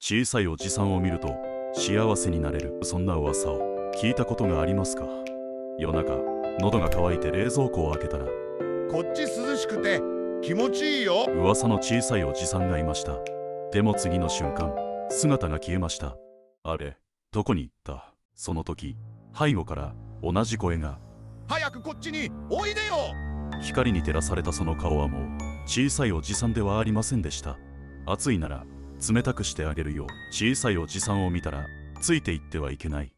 小さいおじさんを見ると幸せになれる、そんな噂を聞いたことがありますか？夜中喉が渇いて冷蔵庫を開けたら、こっち涼しくて気持ちいいよ。噂の小さいおじさんがいました。でも次の瞬間姿が消えました。あれ、どこに行った？その時背後から同じ声が、早くこっちにおいでよ。光に照らされたその顔はもう小さいおじさんではありませんでした。暑いなら冷たくしてあげるよ。小さいおじさんを見たらついていってはいけない。